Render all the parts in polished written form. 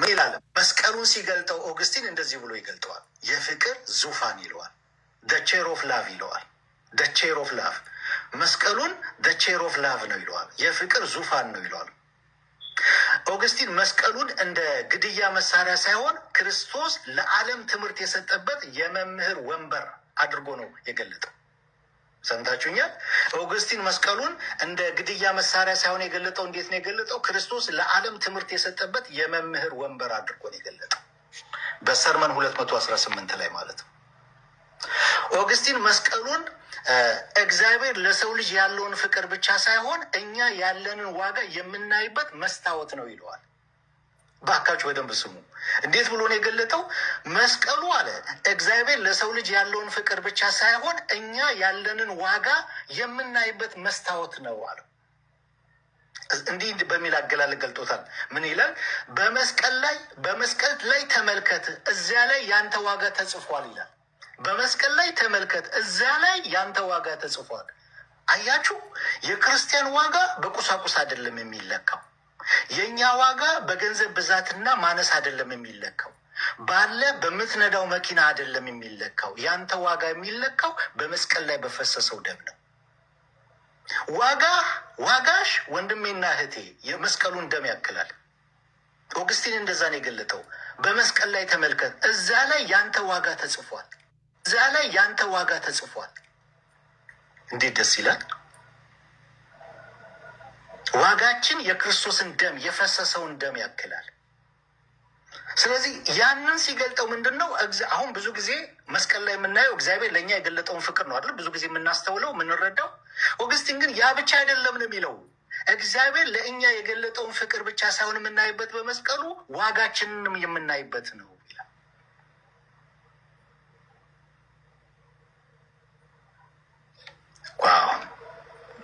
ምን ይላል? መስቀሉን ሲገልጠው ኦግስቲን እንደዚህ ብሎ ይገልጠዋል። የፍቅር ዙፋን ይለዋል። ቼር ኦፍ ላቭ ይለዋል። ቼር ኦፍ ላቭ መስቀሉን ቼር ኦፍ ላቭ ነው ይለዋል። የፍቅር ዙፋን ነው ይለዋል። ኦግስቲን መስቀሉን እንደ ግድያ መሳሪያ ሳይሆን ክርስቶስ ለዓለም ትምህርት የሰጠበት የመምህር ወንበር አድርጎ ነው የገለጠው። ሰምታችሁኛል? ኦግስቲን መስቀሉን እንደ ግድያ መሳሪያ ሳይሆን የገለጠው እንዴት ነው የገለጠው? ክርስቶስ ለዓለም ትምህርት የሰጠበት የመምህር ወንበር አድርጎ ነው የገለጠው። በሰርመን 218 ላይ ማለት ነው። ኦግስቲን መስቀሉን እግዚአብሔር ለሰው ልጅ ያለውን ፍቅር ብቻ ሳይሆን እኛ ያለንን ዋጋ የምናይበት መስታወት ነው ይለዋል። ባካችሁ በደንብ ስሙ። እንዴት ብሎ ነው የገለጠው? መስቀሉ አለ እግዚአብሔር ለሰው ልጅ ያለውን ፍቅር ብቻ ሳይሆን እኛ ያለንን ዋጋ የምናይበት መስታወት ነው አለ። እንዲህ በሚል አገላለጽ ገልጦታል። ምን ይላል? በመስቀል ላይ ተመልከት፣ እዚያ ላይ ያንተ ዋጋ ተጽፏል ይላል። በመስቀል ላይ ተመልከት፣ እዚያ ላይ ያንተ ዋጋ ተጽፏል። አያችሁ፣ የክርስቲያን ዋጋ በቁሳቁስ አይደለም የሚለካው። የእኛ ዋጋ በገንዘብ ብዛትና ማነስ አይደለም የሚለካው። ባለ በምትነዳው መኪና አይደለም የሚለካው። ያንተ ዋጋ የሚለካው በመስቀል ላይ በፈሰሰው ደም ነው። ዋጋሽ ወንድሜና እህቴ የመስቀሉን ደም ያክላል። ኦግስቲን እንደዛ ነው የገለጠው። በመስቀል ላይ ተመልከት፣ እዛ ላይ ያንተ ዋጋ ተጽፏል። እዛ ላይ ያንተ ዋጋ ተጽፏል። እንዴት ደስ ይላል! ዋጋችን የክርስቶስን ደም የፈሰሰውን ደም ያክላል። ስለዚህ ያንን ሲገልጠው ምንድን ነው? አሁን ብዙ ጊዜ መስቀል ላይ የምናየው እግዚአብሔር ለእኛ የገለጠውን ፍቅር ነው አይደል? ብዙ ጊዜ የምናስተውለው የምንረዳው። ኦግስቲን ግን ያ ብቻ አይደለም ነው የሚለው። እግዚአብሔር ለእኛ የገለጠውን ፍቅር ብቻ ሳይሆን የምናይበት በመስቀሉ ዋጋችንንም የምናይበት ነው ይላል። ዋው!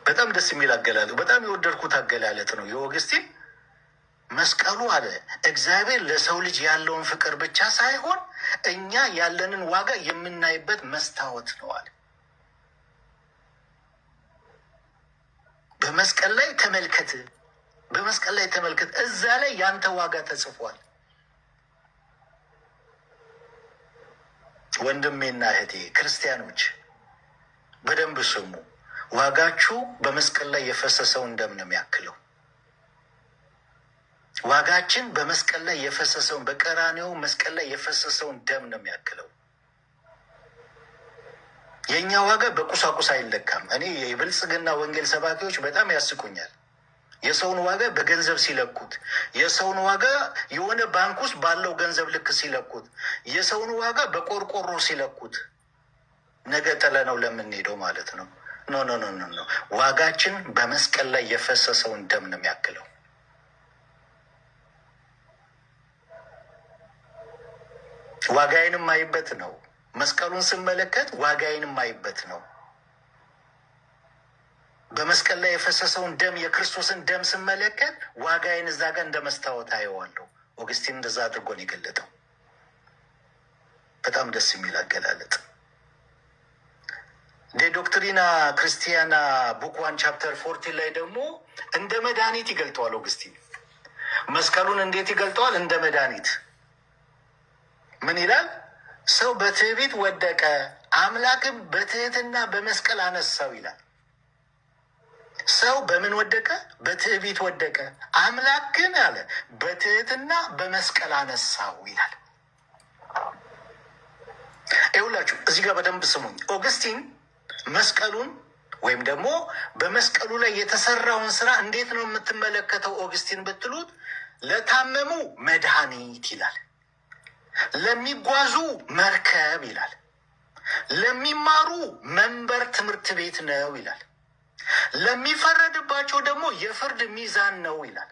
በጣም ደስ የሚል አገላለጥ፣ በጣም የወደድኩት አገላለጥ ነው የኦግስቲን። መስቀሉ አለ እግዚአብሔር ለሰው ልጅ ያለውን ፍቅር ብቻ ሳይሆን እኛ ያለንን ዋጋ የምናይበት መስታወት ነው አለ። በመስቀል ላይ ተመልከት፣ በመስቀል ላይ ተመልከት፣ እዛ ላይ ያንተ ዋጋ ተጽፏል። ወንድሜና እህቴ ክርስቲያኖች በደንብ ስሙ። ዋጋችሁ በመስቀል ላይ የፈሰሰውን ደም ነው የሚያክለው። ዋጋችን በመስቀል ላይ የፈሰሰውን በቀራንዮ መስቀል ላይ የፈሰሰውን ደም ነው የሚያክለው። የእኛ ዋጋ በቁሳቁስ አይለካም። እኔ የብልጽግና ወንጌል ሰባኪዎች በጣም ያስቁኛል። የሰውን ዋጋ በገንዘብ ሲለኩት፣ የሰውን ዋጋ የሆነ ባንክ ውስጥ ባለው ገንዘብ ልክ ሲለኩት፣ የሰውን ዋጋ በቆርቆሮ ሲለኩት፣ ነገ ጥለነው ለምንሄደው ማለት ነው። ኖ ኖ ኖ ኖ ኖ። ዋጋችን በመስቀል ላይ የፈሰሰውን ደም ነው የሚያክለው። ዋጋዬንም ማይበት ነው። መስቀሉን ስመለከት ዋጋዬንም ማይበት ነው። በመስቀል ላይ የፈሰሰውን ደም የክርስቶስን ደም ስመለከት ዋጋዬን እዛ ጋር እንደ መስታወት አየዋለሁ። ኦግስቲን እንደዛ አድርጎ ነው የገለጠው። በጣም ደስ የሚል አገላለጥ። ዶክትሪና ክርስቲያና ቡክ 1 ቻፕተር 14 ላይ ደግሞ እንደ መድኃኒት ይገልጠዋል። ኦግስቲን መስቀሉን እንዴት ይገልጠዋል? እንደ መድኃኒት። ምን ይላል? ሰው በትዕቢት ወደቀ፣ አምላክም በትህትና በመስቀል አነሳው ይላል። ሰው በምን ወደቀ? በትዕቢት ወደቀ፣ አምላክ ግን አለ በትህትና በመስቀል አነሳው ይላል። ይኸውላችሁ እዚህ ጋር በደንብ ስሙኝ። ኦግስቲን መስቀሉን ወይም ደግሞ በመስቀሉ ላይ የተሰራውን ስራ እንዴት ነው የምትመለከተው ኦግስቲን ብትሉት፣ ለታመሙ መድኃኒት ይላል፣ ለሚጓዙ መርከብ ይላል፣ ለሚማሩ መንበር ትምህርት ቤት ነው ይላል፣ ለሚፈረድባቸው ደግሞ የፍርድ ሚዛን ነው ይላል።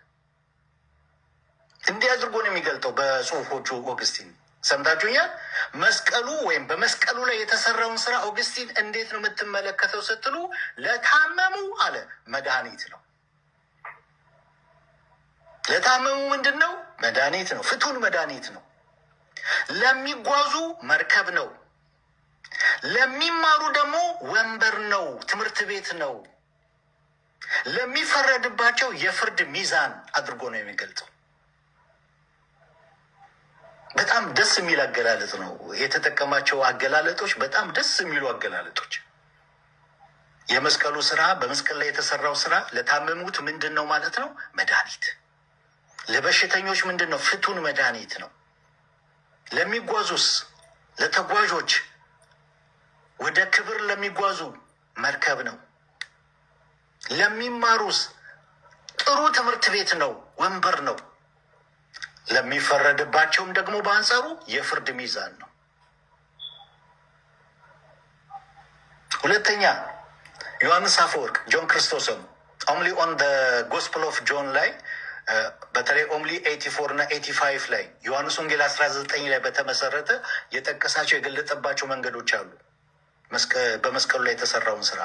እንዲህ አድርጎ ነው የሚገልጠው በጽሁፎቹ ኦግስቲን። ሰምታችሁኛል? መስቀሉ ወይም በመስቀሉ ላይ የተሰራውን ስራ ኦግስቲን እንዴት ነው የምትመለከተው ስትሉ፣ ለታመሙ አለ መድኃኒት ነው። ለታመሙ ምንድን ነው? መድኃኒት ነው፣ ፍቱን መድኃኒት ነው። ለሚጓዙ መርከብ ነው፣ ለሚማሩ ደግሞ ወንበር ነው፣ ትምህርት ቤት ነው፣ ለሚፈረድባቸው የፍርድ ሚዛን አድርጎ ነው የሚገልጸው። በጣም ደስ የሚል አገላለጥ ነው የተጠቀማቸው። አገላለጦች በጣም ደስ የሚሉ አገላለጦች። የመስቀሉ ስራ፣ በመስቀል ላይ የተሰራው ስራ ለታመሙት ምንድን ነው ማለት ነው? መድኃኒት። ለበሽተኞች ምንድን ነው? ፍቱን መድኃኒት ነው። ለሚጓዙስ፣ ለተጓዦች፣ ወደ ክብር ለሚጓዙ መርከብ ነው። ለሚማሩስ ጥሩ ትምህርት ቤት ነው፣ ወንበር ነው። ለሚፈረድባቸውም ደግሞ በአንጻሩ የፍርድ ሚዛን ነው። ሁለተኛ ዮሐንስ አፈወርቅ ጆን ክርስቶስም ኦንሊ ኦን ጎስፕል ኦፍ ጆን ላይ በተለይ ኦንሊ 84 እና 85 ላይ ዮሐንስ ወንጌል 19 ላይ በተመሰረተ የጠቀሳቸው የገለጠባቸው መንገዶች አሉ። በመስቀሉ ላይ የተሰራውን ስራ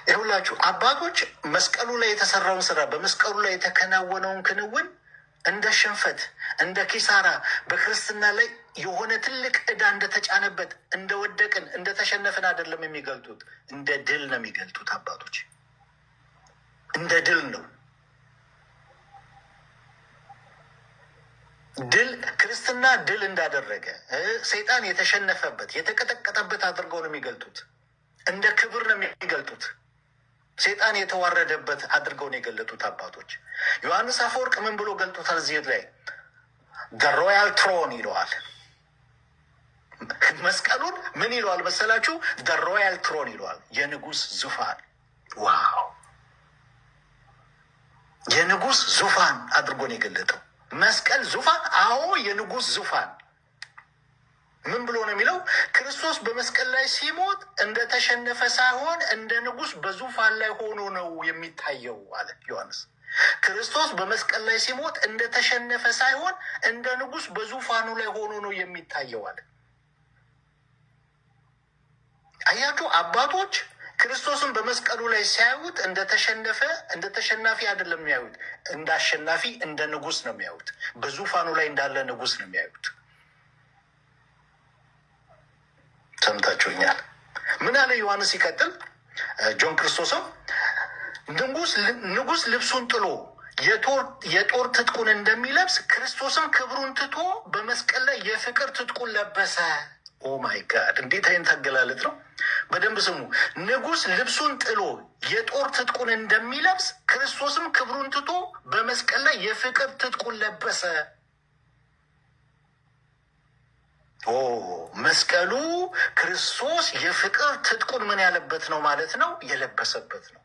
ይሁላችሁ አባቶች መስቀሉ ላይ የተሰራውን ስራ፣ በመስቀሉ ላይ የተከናወነውን ክንውን እንደ ሽንፈት፣ እንደ ኪሳራ፣ በክርስትና ላይ የሆነ ትልቅ ዕዳ እንደተጫነበት፣ እንደወደቅን፣ እንደተሸነፍን አይደለም የሚገልጡት። እንደ ድል ነው የሚገልጡት አባቶች። እንደ ድል ነው። ድል ክርስትና ድል እንዳደረገ ሰይጣን የተሸነፈበት የተቀጠቀጠበት አድርገው ነው የሚገልጡት። እንደ ክብር ነው የሚገልጡት። ሰይጣን የተዋረደበት አድርገው ነው የገለጡት አባቶች። ዮሐንስ አፈወርቅ ምን ብሎ ገልጦታል? እዚህ ላይ ሮያል ትሮን ይለዋል። መስቀሉን ምን ይለዋል መሰላችሁ? ሮያል ትሮን ይለዋል። የንጉስ ዙፋን። ዋው! የንጉስ ዙፋን አድርጎ ነው የገለጠው። መስቀል ዙፋን? አዎ፣ የንጉስ ዙፋን። ምን ብሎ ነው የሚለው? ክርስቶስ በመስቀል ላይ ሲሞት እንደተሸነፈ ሳይሆን እንደ ንጉስ በዙፋን ላይ ሆኖ ነው የሚታየው አለ ዮሐንስ። ክርስቶስ በመስቀል ላይ ሲሞት እንደተሸነፈ ሳይሆን እንደ ንጉስ በዙፋኑ ላይ ሆኖ ነው የሚታየው አለ። አያችሁ አባቶች ክርስቶስን በመስቀሉ ላይ ሲያዩት እንደተሸነፈ፣ እንደ ተሸናፊ አይደለም የሚያዩት፣ እንደ አሸናፊ፣ እንደ ንጉስ ነው የሚያዩት። በዙፋኑ ላይ እንዳለ ንጉስ ነው የሚያዩት። ሰምታችሁኛል? ምን አለ ዮሐንስ ሲቀጥል? ጆን ክርስቶስም ንጉስ ልብሱን ጥሎ የጦር ትጥቁን እንደሚለብስ ክርስቶስም ክብሩን ትቶ በመስቀል ላይ የፍቅር ትጥቁን ለበሰ። ኦ ማይ ጋድ! እንዴት አይነት አገላለጥ ነው! በደንብ ስሙ። ንጉስ ልብሱን ጥሎ የጦር ትጥቁን እንደሚለብስ ክርስቶስም ክብሩን ትቶ በመስቀል ላይ የፍቅር ትጥቁን ለበሰ። ኦ መስቀሉ ክርስቶስ የፍቅር ትጥቁን ምን ያለበት ነው ማለት ነው? የለበሰበት ነው።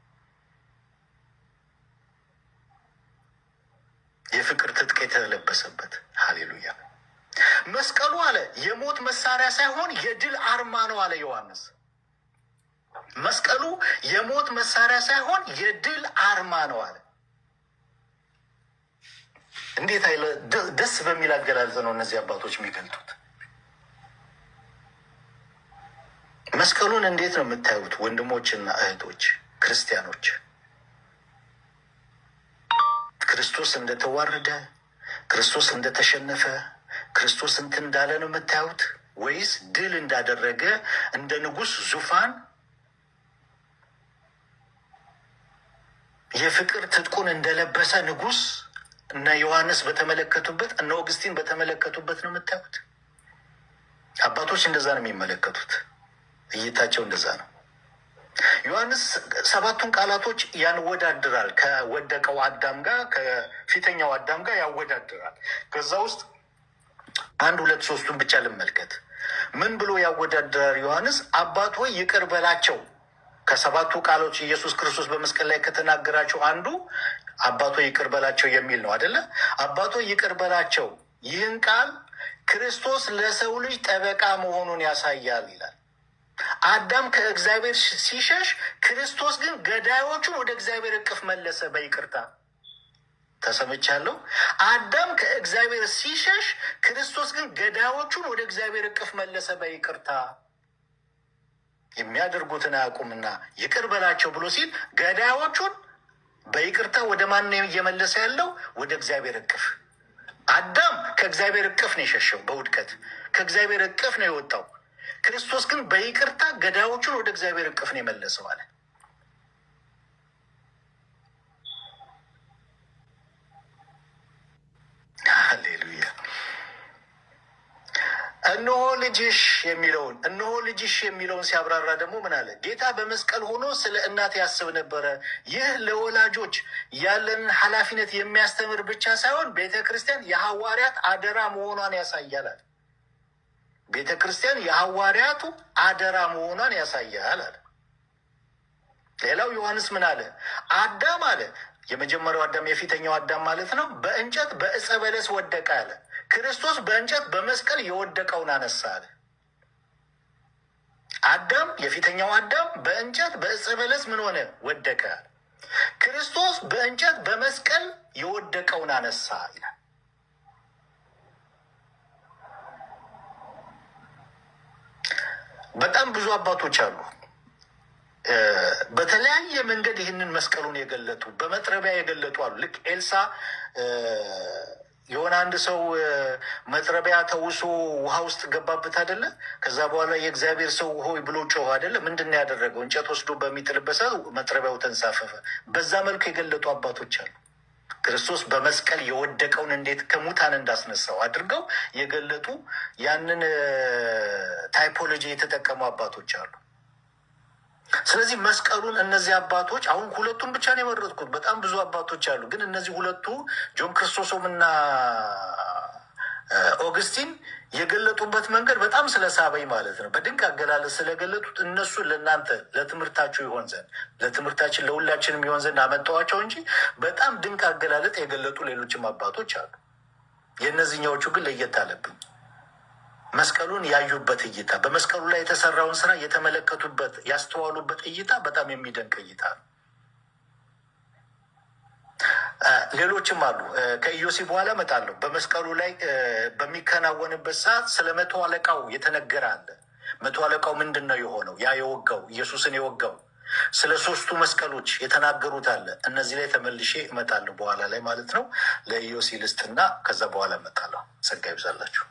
የፍቅር ትጥቅ የተለበሰበት። ሃሌሉያ! መስቀሉ አለ የሞት መሳሪያ ሳይሆን የድል አርማ ነው አለ ዮሐንስ። መስቀሉ የሞት መሳሪያ ሳይሆን የድል አርማ ነው አለ። እንዴት አይለ ደስ በሚል አገላለጽ ነው እነዚህ አባቶች የሚገልጡት። መስቀሉን እንዴት ነው የምታዩት ወንድሞችና እህቶች ክርስቲያኖች? ክርስቶስ እንደተዋረደ፣ ክርስቶስ እንደተሸነፈ፣ ክርስቶስ እንትን እንዳለ ነው የምታዩት ወይስ ድል እንዳደረገ እንደ ንጉስ ዙፋን የፍቅር ትጥቁን እንደለበሰ ንጉስ እነ ዮሐንስ በተመለከቱበት፣ እነ ኦግስቲን በተመለከቱበት ነው የምታዩት? አባቶች እንደዛ ነው የሚመለከቱት። እይታቸው እንደዛ ነው። ዮሐንስ ሰባቱን ቃላቶች ያወዳድራል። ከወደቀው አዳም ጋር፣ ከፊተኛው አዳም ጋር ያወዳድራል። ከዛ ውስጥ አንድ ሁለት ሶስቱን ብቻ ልመልከት። ምን ብሎ ያወዳድራል ዮሐንስ? አባት ሆይ ይቅር በላቸው። ከሰባቱ ቃሎች ኢየሱስ ክርስቶስ በመስቀል ላይ ከተናገራቸው አንዱ አባት ሆይ ይቅር በላቸው የሚል ነው አይደለ? አባት ሆይ ይቅር በላቸው። ይህን ቃል ክርስቶስ ለሰው ልጅ ጠበቃ መሆኑን ያሳያል ይላል። አዳም ከእግዚአብሔር ሲሸሽ፣ ክርስቶስ ግን ገዳዮቹን ወደ እግዚአብሔር እቅፍ መለሰ በይቅርታ። ተሰምቻለሁ። አዳም ከእግዚአብሔር ሲሸሽ፣ ክርስቶስ ግን ገዳዮቹን ወደ እግዚአብሔር እቅፍ መለሰ በይቅርታ። የሚያደርጉትን አያውቁምና ይቅር በላቸው ብሎ ሲል ገዳዮቹን በይቅርታ ወደ ማን እየመለሰ ያለው? ወደ እግዚአብሔር እቅፍ። አዳም ከእግዚአብሔር እቅፍ ነው የሸሸው በውድቀት፣ ከእግዚአብሔር እቅፍ ነው የወጣው። ክርስቶስ ግን በይቅርታ ገዳዮቹን ወደ እግዚአብሔር እቅፍ ነው የመለሰው አለ። ሃሌሉያ! ልጅሽ የሚለውን እነሆ ልጅሽ የሚለውን ሲያብራራ ደግሞ ምን አለ? ጌታ በመስቀል ሆኖ ስለ እናት ያስብ ነበረ። ይህ ለወላጆች ያለንን ኃላፊነት የሚያስተምር ብቻ ሳይሆን ቤተ ክርስቲያን የሐዋርያት አደራ መሆኗን ያሳያል። ቤተ ክርስቲያን የሐዋርያቱ አደራ መሆኗን ያሳያል አለ። ሌላው ዮሐንስ ምን አለ? አዳም አለ፣ የመጀመሪያው አዳም የፊተኛው አዳም ማለት ነው፣ በእንጨት በዕፀ በለስ ወደቀ አለ። ክርስቶስ በእንጨት በመስቀል የወደቀውን አነሳ አለ። አዳም የፊተኛው አዳም በእንጨት በዕፀ በለስ ምን ሆነ? ወደቀ። ክርስቶስ በእንጨት በመስቀል የወደቀውን አነሳ ይላል። በጣም ብዙ አባቶች አሉ በተለያየ መንገድ ይህንን መስቀሉን የገለጡ በመጥረቢያ የገለጡ አሉ። ልክ ኤልሳ የሆነ አንድ ሰው መጥረቢያ ተውሶ ውሃ ውስጥ ገባበት አይደለ? ከዛ በኋላ የእግዚአብሔር ሰው ሆይ ብሎ ጮኸ አይደለ? ምንድን ነው ያደረገው? እንጨት ወስዶ በሚጥልበት ሰዓት መጥረቢያው ተንሳፈፈ። በዛ መልኩ የገለጡ አባቶች አሉ። ክርስቶስ በመስቀል የወደቀውን እንዴት ከሙታን እንዳስነሳው አድርገው የገለጡ ያንን ታይፖሎጂ የተጠቀሙ አባቶች አሉ። ስለዚህ መስቀሉን እነዚህ አባቶች አሁን ሁለቱን ብቻ ነው የመረጥኩት። በጣም ብዙ አባቶች አሉ፣ ግን እነዚህ ሁለቱ ጆን ክርስቶሶም እና ኦግስቲን የገለጡበት መንገድ በጣም ስለሳበኝ ማለት ነው። በድንቅ አገላለጽ ስለገለጡት እነሱን ለእናንተ ለትምህርታችሁ ይሆን ዘንድ ለትምህርታችን ለሁላችንም ይሆን ዘንድ አመጣዋቸው እንጂ በጣም ድንቅ አገላለጥ የገለጡ ሌሎችም አባቶች አሉ። የእነዚህኛዎቹ ግን ለየት አለብኝ። መስቀሉን ያዩበት እይታ፣ በመስቀሉ ላይ የተሰራውን ስራ የተመለከቱበት ያስተዋሉበት እይታ በጣም የሚደንቅ እይታ ነው። ሌሎችም አሉ። ከኢዮሲ በኋላ እመጣለሁ። በመስቀሉ ላይ በሚከናወንበት ሰዓት ስለ መቶ አለቃው የተነገረ አለ። መቶ አለቃው ምንድን ነው የሆነው? ያ የወጋው ኢየሱስን የወጋው ስለ ሶስቱ መስቀሎች የተናገሩት አለ። እነዚህ ላይ ተመልሼ እመጣለሁ በኋላ ላይ ማለት ነው። ለኢዮሲ ልስጥና ከዛ በኋላ እመጣለሁ። ጸጋ ይብዛላችሁ።